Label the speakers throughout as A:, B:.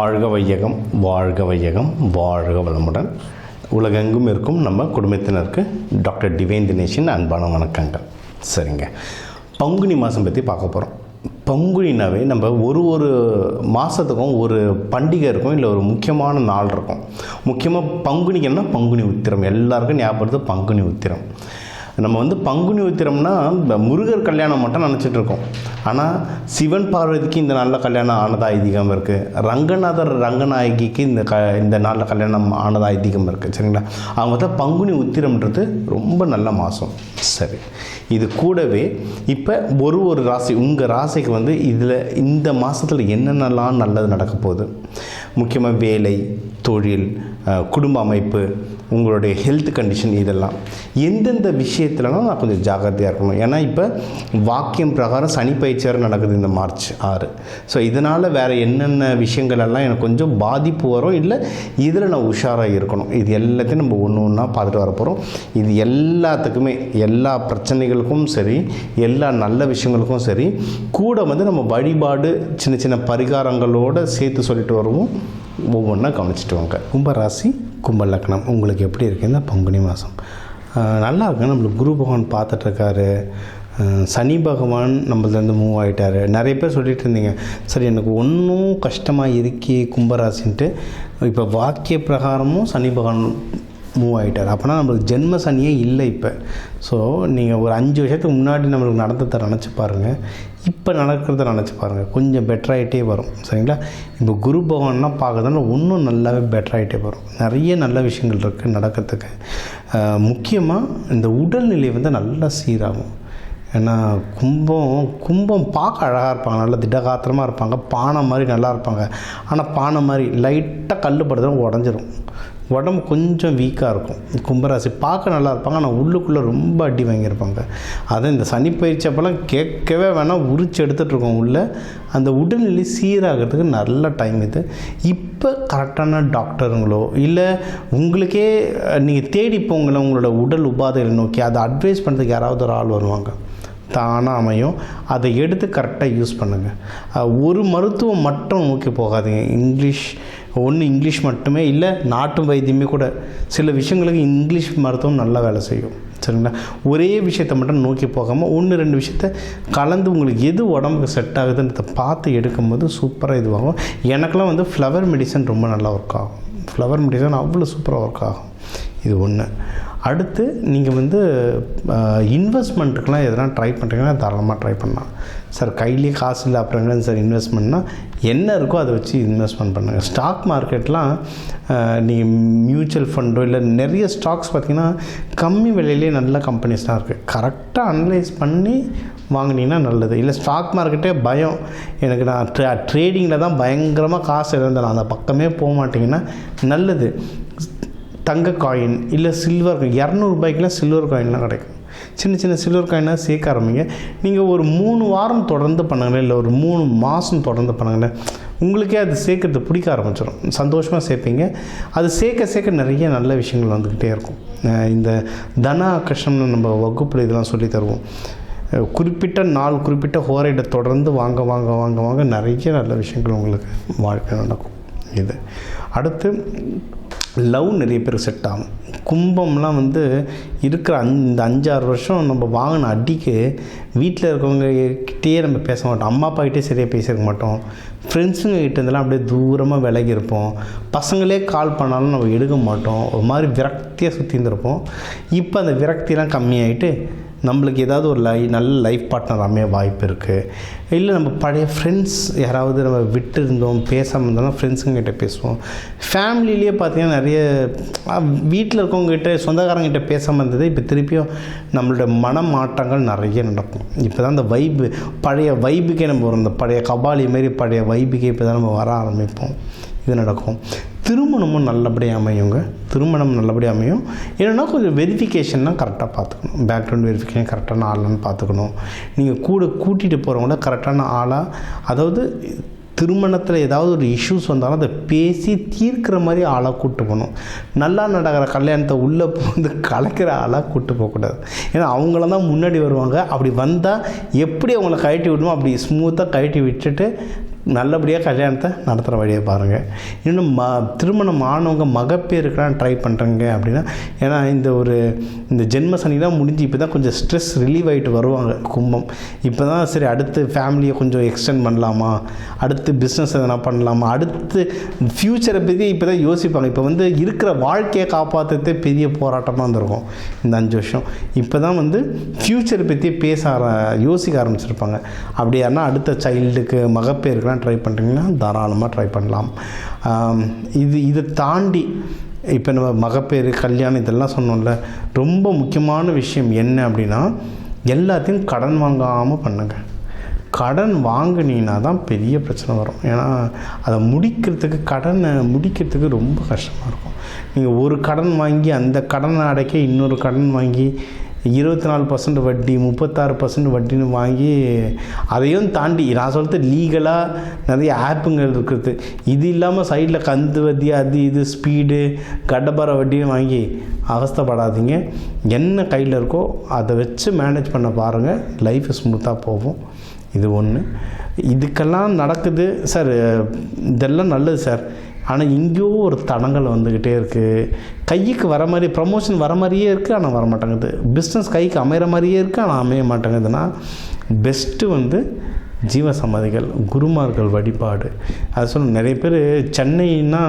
A: வாழ்க வையகம், வாழ்க வையகம், வாழ்க வளமுடன். உலகெங்கும் இருக்கும் நம்ம குடும்பத்தினருக்கு டாக்டர் டிவைன் தினேஷின் அன்பான வணக்கங்கள். சரிங்க, பங்குனி மாதம் பற்றி பார்க்க போகிறோம். பங்குனினாவே நம்ம ஒரு மாதத்துக்கும் ஒரு பண்டிகை இருக்கும், இல்லை ஒரு முக்கியமான நாள் இருக்கும். முக்கியமாக பங்குனிக்குன்னா பங்குனி உத்திரம், எல்லாருக்கும் ஞாபகம் பங்குனி உத்திரம். நம்ம பங்குனி உத்திரம்னா முருகர் கல்யாணம் மட்டும் நினச்சிட்டு இருக்கோம். ஆனால் சிவன் பார்வதிக்கு இந்த நாளில் கல்யாணம் ஆனதா ஐதீகம் இருக்குது. ரங்கநாதர் ரங்கநாயகிக்கு இந்த நாளில் கல்யாணம் ஆனதா ஐதீகம் இருக்குது. சரிங்களா, அவங்க தான் பங்குனி உத்திரம்ன்றது ரொம்ப நல்ல மாதம். சரி, இது கூடவே இப்போ ஒரு ராசி, உங்கள் ராசிக்கு இதில் இந்த மாதத்தில் என்னென்னலாம் நல்லது நடக்க போகுது, முக்கியமாக வேலை, தொழில், குடும்ப அமைப்பு, உங்களுடைய ஹெல்த் கண்டிஷன், இதெல்லாம் எந்தெந்த விஷயத்துலனா நான் கொஞ்சம் ஜாக்கிரதையாக இருக்கணும். ஏன்னா இப்போ வாக்கியம் பிரகாரம் சனி பயிற்சியார் நடக்குது இந்த மார்ச் 6. ஸோ இதனால் வேறு என்னென்ன விஷயங்களெல்லாம் எனக்கு கொஞ்சம் பாதிப்பு வரும், இல்லை இதில் நான் உஷாராக இருக்கணும். இது எல்லாத்தையும் நம்ம ஒன்று ஒன்றா பார்த்துட்டு வர போகிறோம். இது எல்லாத்துக்குமே, எல்லா பிரச்சனைகளுக்கும் சரி, எல்லா நல்ல விஷயங்களுக்கும் சரி, கூட நம்ம வழிபாடு சின்ன சின்ன பரிகாரங்களோடு சேர்த்து சொல்லிட்டு வருவோம். ஒவ்வொன்றா கவனிச்சிட்டு வாங்க. கும்பராசி, கும்ப லக்னம், உங்களுக்கு எப்படி இருக்குது இந்த பங்குனி மாதம்? நல்லா இருக்கு. நம்மளுக்கு குரு பகவான் பார்த்துட்ருக்காரு, சனி பகவான் நம்மளது மூவ் ஆகிட்டார். நிறைய பேர் சொல்லிகிட்டு இருந்தீங்க, சரி எனக்கு ஒன்றும் கஷ்டமாக இருக்கே கும்பராசின்ட்டு. இப்போ வாக்கிய பிரகாரமும் சனி பகவான் மூவ் ஆகிட்டார். அப்போனா நம்மளுக்கு ஜென்ம சனியே இல்லை இப்போ. ஸோ நீங்கள் ஒரு 5 வருஷத்துக்கு முன்னாடி நம்மளுக்கு நடந்ததை நினச்சி பாருங்கள், இப்போ நடக்கிறத நினச்சி பாருங்கள், கொஞ்சம் பெட்டராகிட்டே வரும். சரிங்களா, இப்போ குரு பகவான்லாம் பார்க்கறதுனால இன்னும் நல்லாவே பெட்டராகிட்டே வரும். நிறைய நல்ல விஷயங்கள் இருக்குது நடக்கிறதுக்கு. முக்கியமாக இந்த உடல்நிலை நல்லா சீராகும். ஏன்னா கும்பம் பார்க்க அழகாக இருப்பாங்க, நல்லா திடகாத்திரமாக இருப்பாங்க, பானை மாதிரி நல்லா இருப்பாங்க. ஆனால் பானை மாதிரி லைட்டாக கல் படுறதும் உடஞ்சிரும், உடம்பு கொஞ்சம் வீக்காக இருக்கும். கும்பராசி பார்க்க நல்லா இருப்பாங்க, ஆனால் உள்ளுக்குள்ளே ரொம்ப அடி வாங்கியிருப்பாங்க. அதை இந்த சனி பயிற்சி அப்போல்லாம் கேட்கவே வேணாம், உரிச்சு எடுத்துகிட்ருக்கோம் உள்ளே. அந்த உடல்நிலை சீராகிறதுக்கு நல்ல டைம் இது. இப்போ கரெக்டான டாக்டருங்களோ இல்லை உங்களுக்கே நீங்கள் தேடி போங்களேன், உங்களோட உடல் உபாதைகளை நோக்கி அதை அட்வைஸ் பண்ணுறதுக்கு யாராவது ஒரு ஆள் வருவாங்க, தானாக அமையும். அதை எடுத்து கரெக்டாக யூஸ் பண்ணுங்கள். ஒரு மருத்துவம் மட்டும் நோக்கி போகாதீங்க. இங்கிலீஷ் மட்டுமே இல்லை, நாட்டு வைத்தியமே கூட சில விஷயங்களுக்கு இங்கிலீஷ் மருத்துவம் நல்லா வேலை செய்யும். சரிங்களா, ஒரே விஷயத்தை மட்டும் நோக்கி போகாமல் 1-2 விஷயத்த கலந்து உங்களுக்கு எது உடம்புக்கு செட் ஆகுதுன்றதை பார்த்து எடுக்கும்போது சூப்பராக இதுவாகும். எனக்கெலாம் ஃப்ளவர் மெடிசன் ரொம்ப நல்லா ஒர்க் ஆகும். ஃப்ளவர் மெடிசன் அவ்வளோ சூப்பராக ஒர்க் ஆகும். இது ஒன்று. அடுத்து நீங்கள் இன்வெஸ்ட்மெண்ட்டுக்கெலாம் எதனா ட்ரை பண்ணுறீங்கன்னா தாராளமாக ட்ரை பண்ணலாம். சார் கையிலே காசு இல்லை அப்புறம் சார் இன்வெஸ்ட்மெண்ட்னா என்ன இருக்கோ அதை வச்சு இன்வெஸ்ட்மெண்ட் பண்ணுங்கள். ஸ்டாக் மார்க்கெட்லாம் நீங்கள் மியூச்சுவல் ஃபண்டோ இல்லை நிறைய ஸ்டாக்ஸ் பார்த்திங்கன்னா கம்மி விலையிலே நல்ல கம்பெனிஸ்லாம் இருக்குது. கரெக்டாக அனலைஸ் பண்ணி வாங்கினீங்கன்னா நல்லது. இல்லை ஸ்டாக் மார்க்கெட்டே பயம், எனக்கு நான் ட்ரேடிங்கில் தான் பயங்கரமாக காசு இழந்தேன், அந்த பக்கமே போக மாட்டிங்கன்னா நல்லது. தங்க காயின் இல்லை சில்வர் காயின், 200 ரூபாய்க்குலாம் சில்வர் காயின்லாம் கிடைக்கும். சின்ன சின்ன சில்வர் காயினாக சேர்க்க ஆரம்பிங்க. நீங்கள் ஒரு 3 வாரம் தொடர்ந்து பண்ணுங்களேன், இல்லை ஒரு 3 மாதம் தொடர்ந்து பண்ணுங்களேன், உங்களுக்கே அது சேர்க்கறது பிடிக்க ஆரம்பிச்சிடும். சந்தோஷமாக சேர்ப்பீங்க. அது சேர்க்க நிறைய நல்ல விஷயங்கள் வந்துக்கிட்டே இருக்கும். இந்த தன ஆகர்ஷணம்னு நம்ம வகுப்பில் இதெல்லாம் சொல்லி தருவோம். குறிப்பிட்ட நாள், குறிப்பிட்ட ஹோரையிட தொடர்ந்து வாங்க நிறைய நல்ல விஷயங்கள் உங்களுக்கு வாழ்க்கை நடக்கும். இது அடுத்து லவ் நிறைய பேருக்கு செட் ஆகும். கும்பம்லாம் இருக்கிற இந்த 5-6 வருஷம் நம்ம வாங்கின அடிக்கு வீட்டில் இருக்கவங்க கிட்டேயே நம்ம பேச மாட்டோம், அம்மா அப்பா கிட்டே சரியாக பேசியிருக்க மாட்டோம், ஃப்ரெண்ட்ஸுங்க கிட்டேருந்தெல்லாம் அப்படியே தூரமாக விலகி இருப்போம், பசங்களே கால் பண்ணாலும் நம்ம எடுக்க மாட்டோம், ஒரு மாதிரி விரக்தியாக சுற்றி இருந்திருப்போம். இப்போ அந்த விரக்தியெலாம் கம்மியாகிட்டு நம்மளுக்கு ஏதாவது ஒரு நல்ல லைஃப் பார்ட்னர் அமைய வாய்ப்பு இருக்குது. இல்லை நம்ம பழைய ஃப்ரெண்ட்ஸ் யாராவது நம்ம விட்டு இருந்தோம், பேசாமல் இருந்தோம்னா ஃப்ரெண்ட்ஸுங்கிட்ட பேசுவோம். ஃபேமிலியிலேயே பார்த்திங்கன்னா நிறைய வீட்டில் இருக்கவங்ககிட்ட, சொந்தக்காரங்கிட்ட பேசாமல் இருந்தது இப்போ திருப்பியும் நம்மளோட மன மாற்றங்கள் நிறைய நடக்கும். இப்போ தான் அந்த பழைய வைபுக்கே நம்ம வரும். இந்த பழைய கபாலி மாரி பழைய வைபுக்கே இப்போ தான் நம்ம வர ஆரம்பிப்போம். இது நடக்கும். திருமணமும் நல்லபடியாக அமையுங்க. திருமணம் நல்லபடியாக அமையும். என்னென்னா கொஞ்சம் வெரிஃபிகேஷன்லாம் கரெக்டாக பார்த்துக்கணும். பேக்ரவுண்ட் வெரிஃபிகேஷன் கரெக்டான ஆளான்னு பார்த்துக்கணும். நீங்கள் கூட்டிகிட்டு போகிறவங்கள கரெக்டான ஆளாக, அதாவது திருமணத்தில் ஏதாவது ஒரு இஷ்யூஸ் வந்தாலும் அதை பேசி தீர்க்கிற மாதிரி ஆளாக கூப்பிட்டு போகணும். நல்லா நடக்கிற கல்யாணத்தை உள்ளே கலக்கிற ஆளாக கூப்பிட்டு போகக்கூடாது. ஏன்னா அவங்கள தான் முன்னாடி வருவாங்க. அப்படி வந்தால் எப்படி அவங்கள கழட்டி விடணுமோ அப்படி ஸ்மூத்தாக கழட்டி விட்டுட்டு நல்லபடியாக கல்யாணத்தை நடத்துகிற வழியை பாருங்கள். இன்னும் திருமணம் ஆனவங்க மகப்பேருக்கெலாம் ட்ரை பண்ணுறங்க அப்படின்னா, ஏன்னா இந்த ஜென்ம சனிலாம் முடிஞ்சு இப்போ தான் கொஞ்சம் ஸ்ட்ரெஸ் ரிலீவ் ஆகிட்டு வருவாங்க கும்பம். இப்போ தான் சரி அடுத்து ஃபேமிலியை கொஞ்சம் எக்ஸ்டெண்ட் பண்ணலாமா, அடுத்து பிஸ்னஸ் எதனா பண்ணலாமா, அடுத்து ஃப்யூச்சரை பற்றி இப்போ தான் யோசிப்பாங்க. இப்போ இருக்கிற வாழ்க்கையை காப்பாற்றுறதே பெரிய போராட்டமாக இருந்திருக்கும் இந்த 5 வருஷம். இப்போ தான் ஃப்யூச்சரை பற்றி யோசிக்க ஆரம்பிச்சிருப்பாங்க. அப்படி யாருன்னா அடுத்த சைல்டுக்கு மகப்பேருக்குலாம் ட்ரை பண்ணுறீங்கன்னா தாராளமாக ட்ரை பண்ணலாம். இதை தாண்டி இப்போ நம்ம மகப்பேறு கல்யாணம் இதெல்லாம் சொன்னோம்ல, ரொம்ப முக்கியமான விஷயம் என்ன அப்படின்னா, எல்லாத்தையும் கடன் வாங்காமல் பண்ணுங்க. கடன் வாங்கினீங்கன்னா தான் பெரிய பிரச்சனை வரும். ஏன்னா அதை கடனை முடிக்கிறதுக்கு ரொம்ப கஷ்டமாக இருக்கும். நீங்கள் ஒரு கடன் வாங்கி அந்த கடனை அடைக்க இன்னொரு கடன் வாங்கி 24% வட்டி 36% வட்டின்னு வாங்கி, அதையும் தாண்டி நான் சொல்கிறது லீகலாக நிறைய ஆப்புங்கள் இருக்குது. இது இல்லாமல் சைடில் கந்து வட்டி அது இது ஸ்பீடு கடப்பார வட்டின்னு வாங்கி அவஸ்தைப்படாதீங்க. என்ன கையில் இருக்கோ அதை வச்சு மேனேஜ் பண்ண பாருங்கள். லைஃப் ஸ்மூத்தாக போகும். இது ஒன்று. இதுக்கெல்லாம் நடக்குது சார், இதெல்லாம் நல்லது சார், ஆனால் எங்கேயோ ஒரு தடங்கள் வந்துக்கிட்டே இருக்குது. கைக்கு வர மாதிரி ப்ரமோஷன் வர மாதிரியே இருக்குது, ஆனால் வர மாட்டேங்குது. பிஸ்னஸ் கைக்கு அமைகிற மாதிரியே இருக்குது, ஆனால் அமைய மாட்டேங்குதுன்னா பெஸ்ட்டு ஜீவசமாதிகள், குருமார்கள் வழிபாடு. அது சொல்ல நிறைய பேர் சென்னைன்னா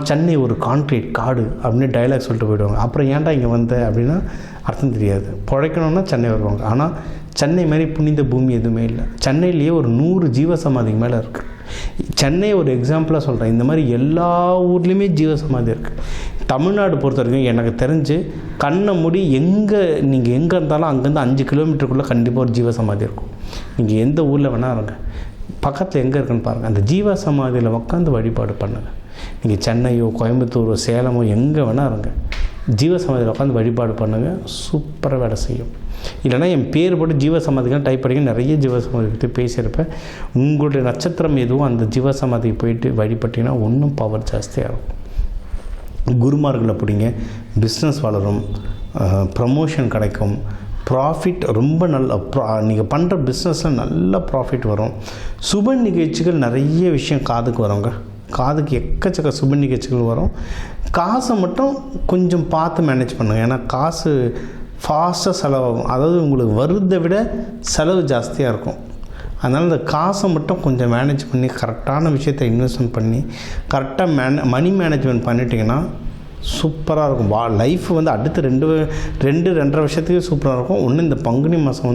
A: சென்னை ஒரு கான்க்ரீட் காடு அப்படின்னு டைலாக் சொல்லிட்டு போயிடுவாங்க. அப்புறம் ஏன்டா இங்கே வந்த அப்படின்னா அர்த்தம் தெரியாது. பிழைக்கணுன்னா சென்னை வருவாங்க. ஆனால் சென்னை மாதிரி புனித பூமி எதுவுமே இல்லை. சென்னையிலேயே ஒரு 100 ஜீவசமாதிக்கு மேலே இருக்குது. சென்னை ஒரு எக்ஸாம்பிளாக சொல்கிறேன். இந்த மாதிரி எல்லா ஊர்லேயுமே ஜீவசமாதி இருக்குது. தமிழ்நாடு பொறுத்த வரைக்கும் எனக்கு தெரிஞ்சு கண்ணை மூடி நீங்கள் எங்கே இருந்தாலும் அங்கேருந்து 5 கிலோமீட்டருக்குள்ளே கண்டிப்பாக ஒரு ஜீவசமாதி இருக்கும். நீங்கள் எந்த ஊரில் வேணால் இருங்க, பக்கத்தில் எங்கே இருக்குன்னு பாருங்கள். அந்த ஜீவசமாதியில் உட்காந்து வழிபாடு பண்ணுங்கள். நீங்கள் சென்னையோ கோயம்புத்தூரோ சேலமோ எங்கே வேணால் இருங்க, ஜீவசமாதியில் உட்காந்து வழிபாடு பண்ணுங்கள். சூப்பராக வேலை செய்யும். இல்லைனா என் பேர் போட்டு ஜீவசமாதிகள் டைப் பண்ணி நிறைய ஜீவசமாதி பற்றி பேசியிருப்பேன். உங்களுடைய நட்சத்திரம் எதுவும் அந்த ஜீவசமாதிக்கு போயிட்டு வழிபட்டிங்கன்னா இன்னும் பவர் ஜாஸ்தியாக இருக்கும். குருமார்களை பிடிங்க, பிஸ்னஸ் வளரும், ப்ரமோஷன் கிடைக்கும், ப்ராஃபிட் ரொம்ப நல்ல நீங்கள் பண்ணுற பிஸ்னஸில் நல்ல ப்ராஃபிட் வரும். சுப நிகழ்ச்சிகள் நிறைய விஷயம் காதுக்கு வருங்க. காதுக்கு எக்கச்சக்க சுப நிகழ்ச்சிகள் வரும். காசை மட்டும் கொஞ்சம் பார்த்து மேனேஜ் பண்ணுங்கள். ஏன்னா காசு ஃபாஸ்ட்டாக செலவாகும். அதாவது உங்களுக்கு வருதை விட செலவு ஜாஸ்தியாக இருக்கும். அதனால் இந்த காசை மட்டும் கொஞ்சம் மேனேஜ் பண்ணி கரெக்டான விஷயத்தை இன்வெஸ்ட்மெண்ட் பண்ணி கரெக்டாக மணி மேனேஜ்மெண்ட் பண்ணிட்டீங்கன்னா சூப்பராக இருக்கும். லைஃப் அடுத்த 2-2.5 வருஷத்துக்கு சூப்பராக இருக்கும். ஒன்று இந்த பங்குனி மாதம்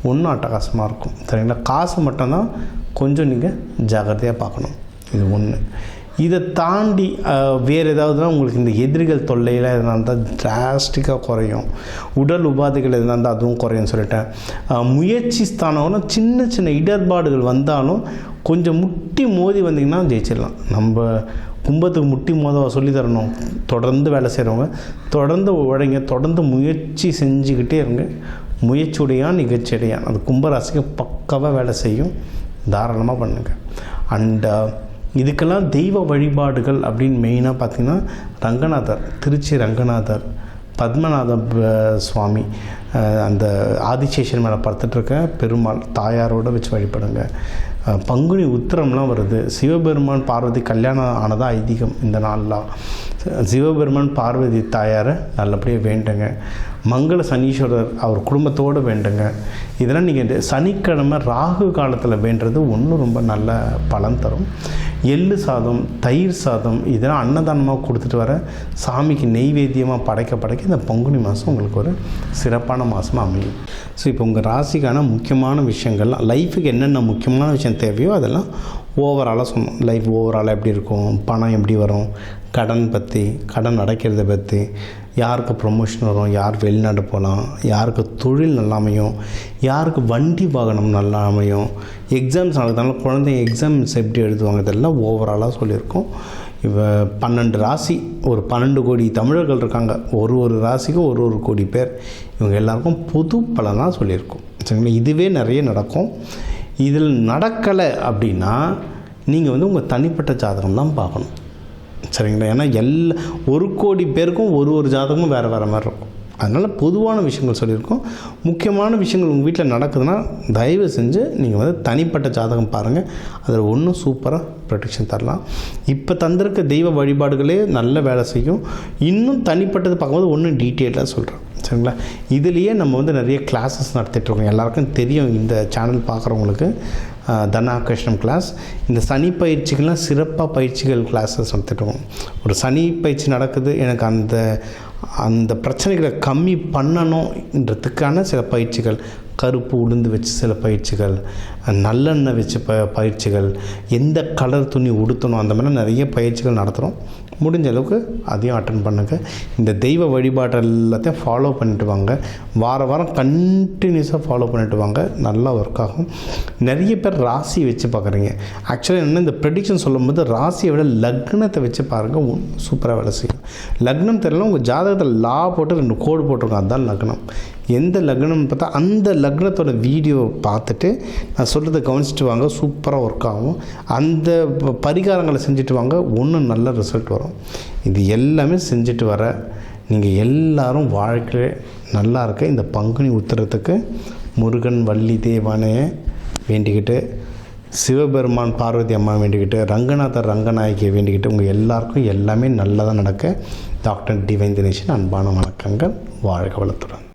A: ஒன்றும் அட்டகாசமாக இருக்கும். சரிங்களா? காசு மட்டும்தான் கொஞ்சம் நீங்கள் ஜாக்கிரதையாக பார்க்கணும். இது ஒன்று. இதை தாண்டி வேறு ஏதாவதுனா உங்களுக்கு இந்த எதிரிகள் தொல்லையில் எதனா இருந்தால் டிராஸ்டிக்காக குறையும். உடல் உபாதைகள் எதனா இருந்தால் அதுவும் குறையும்னு சொல்லிட்டேன். முயற்சி ஸ்தானம்னா சின்ன சின்ன இடர்பாடுகள் வந்தாலும் கொஞ்சம் முட்டி மோதி வந்தீங்கன்னா ஜெயிச்சிடலாம். நம்ம கும்பத்துக்கு முட்டி மோத சொல்லி தரணும். தொடர்ந்து வேலை செய்கிறவங்க தொடர்ந்து உழைங்க, தொடர்ந்து முயற்சி செஞ்சுக்கிட்டே இருங்க. முயற்சியுடையான் நிகழ்ச்சியுடையான். அது கும்பராசிக்கு பக்காவாக வேலை செய்யும். தாராளமாக பண்ணுங்கள். அண்ட் இதுக்கெல்லாம் தெய்வ வழிபாடுகள் அப்படின்னு மெயினாக பார்த்திங்கன்னா ரங்கநாதர், திருச்சி ரங்கநாதர், பத்மநாத சுவாமி, அந்த ஆதிசேஷன் மேலே படுத்துட்ருக்க பெருமாள் தாயாரோடு வச்சு வழிபடுங்க. பங்குனி உத்திரம்லாம் வருது. சிவபெருமான் பார்வதி கல்யாணம் ஆனதாக ஐதீகம். இந்த நாள்லாம் சிவபெருமான் பார்வதி தாயாரை நல்லபடியாக வேண்டுங்க. மங்கள சனீஸ்வரர் அவர் குடும்பத்தோடு வேண்டுங்க. இதெல்லாம் நீங்கள் சனிக்கிழமை ராகு காலத்தில் வேண்டுறது ஒன்றும் ரொம்ப நல்ல பலன் தரும். எள்ளு சாதம், தயிர் சாதம் இதெல்லாம் அன்னதானமாக கொடுத்துட்டு வர சாமிக்கு நெய்வேத்தியமாக படைக்க இந்த பங்குனி மாதம் உங்களுக்கு ஒரு சிறப்பான மாதமாக அமையும். ஸோ இப்போ உங்கள் ராசிக்கான முக்கியமான விஷயங்கள்லாம், லைஃபுக்கு என்னென்ன முக்கியமான விஷயம் தேவையோ அதெல்லாம் ஓவராலாக சொன்னோம். லைஃப் ஓவராலாக எப்படி இருக்கும், பணம் எப்படி வரும், கடன் பற்றி, கடன் அடைக்கிறத பற்றி, யாருக்கு ப்ரொமோஷன் வரும், யார் வெளிநாடு போகலாம், யாருக்கு தொழில் நல்லா அமையும், யாருக்கு வண்டி வாகனம் நல்லா அமையும், எக்ஸாம்ஸ் நடக்கிறதுனால குழந்தைங்க எக்ஸாம்ஸ் எப்படி எழுதுவாங்க, இதெல்லாம் ஓவராலாக சொல்லியிருக்கோம். இப்போ 12 ராசி, ஒரு 12 கோடி தமிழர்கள் இருக்காங்க. ஒரு ராசிக்கும் ஒரு கோடி பேர். இவங்க எல்லாருக்கும் பொது பலனாக சொல்லியிருக்கோம். சரிங்களா? இதுவே நிறைய நடக்கும். இதில் நடக்கலை அப்படின்னா நீங்கள் உங்கள் தனிப்பட்ட ஜாதகம் தான் பார்க்கணும். சரிங்களா? ஏன்னா 1 கோடி பேருக்கும் ஒரு ஜாதகமும் வேறு மாதிரி இருக்கும். அதனால் பொதுவான விஷயங்கள் சொல்லியிருக்கோம். முக்கியமான விஷயங்கள் உங்கள் வீட்டில் நடக்குதுன்னா தயவு செஞ்சு நீங்கள் வந்து தனிப்பட்ட ஜாதகம் பாருங்கள். அதில் ஒன்றும் சூப்பராக ப்ரொடெக்ஷன் தரலாம். இப்போ தந்திருக்க தெய்வ வழிபாடுகளே நல்ல வேலை செய்யும். இன்னும் தனிப்பட்டது பார்க்கும்போது ஒன்றும் டீட்டெயிலாக சொல்கிறேன், சரிங்களா? இதுலேயே நம்ம வந்து நிறைய கிளாஸஸ் நடத்திட்டுருக்கோம். எல்லாருக்கும் தெரியும், இந்த சேனல் பார்க்குறவங்களுக்கு தனாகர்ஷணம் கிளாஸ். இந்த சனி பயிற்சிகள்லாம் சிறப்பாக பயிற்சிகள் கிளாஸஸ் நடத்திட்டுருக்கோம். ஒரு சனி பயிற்சி நடக்குது, எனக்கு அந்த பிரச்சனைகளை கம்மி பண்ணணுன்றதுக்கான சில பயிற்சிகள், கருப்பு உளுந்து வச்சு சில பயிற்சிகள், நல்லெண்ணெய் வச்சு பயிற்சிகள், எந்த கலர் துணி உடுத்தணும், அந்த மாதிரி நிறைய பயிற்சிகள் நடத்துகிறோம். முடிஞ்ச அளவுக்கு அதையும் அட்டன் பண்ணுங்கள். இந்த தெய்வ வழிபாடு எல்லாத்தையும் ஃபாலோ பண்ணிட்டு வாங்க. வாரம் கண்டினியூஸாக ஃபாலோ பண்ணிட்டு வாங்க. நல்லா ஒர்க் ஆகும். நிறைய பேர் ராசி வச்சு பார்க்குறீங்க. ஆக்சுவலாக என்ன, இந்த ப்ரெடிக்ஷன் சொல்லும்போது ராசியை விட லக்னத்தை வச்சு பாருங்கள், சூப்பராக வேலை செய்யும். லக்னம் தெரியல, உங்கள் ஜாதகத்தில் லா போட்டு 2 கோடு போட்டிருக்கோம், அதுதான் லக்னம். எந்த லக்னம்னு பார்த்தா அந்த லக்னத்தோட வீடியோ பார்த்துட்டு நான் சொல்கிறத கவனிச்சுட்டு வாங்க, சூப்பராக ஒர்க் ஆகும். அந்த பரிகாரங்களை செஞ்சுட்டு வாங்க, ஒன்றும் நல்ல ரிசல்ட் வரும். இது எல்லாமே செஞ்சுட்டு வர நீங்கள் எல்லாரும் வாழ்க்கை நல்லா இருக்க இந்த பங்குனி உத்திரத்துக்கு முருகன் வள்ளி தேவானையை வேண்டிக்கிட்டு, சிவபெருமான் பார்வதி அம்மா வேண்டிக்கிட்டு, ரங்கநாதர் ரங்கநாயகியை வேண்டிக்கிட்டு, உங்கள் எல்லாருக்கும் எல்லாமே நல்லதாக நடக்க டாக்டர் டிவைன் தினேஷன் அன்பான வணக்கங்கள். வாழ்க வளத்துடன்.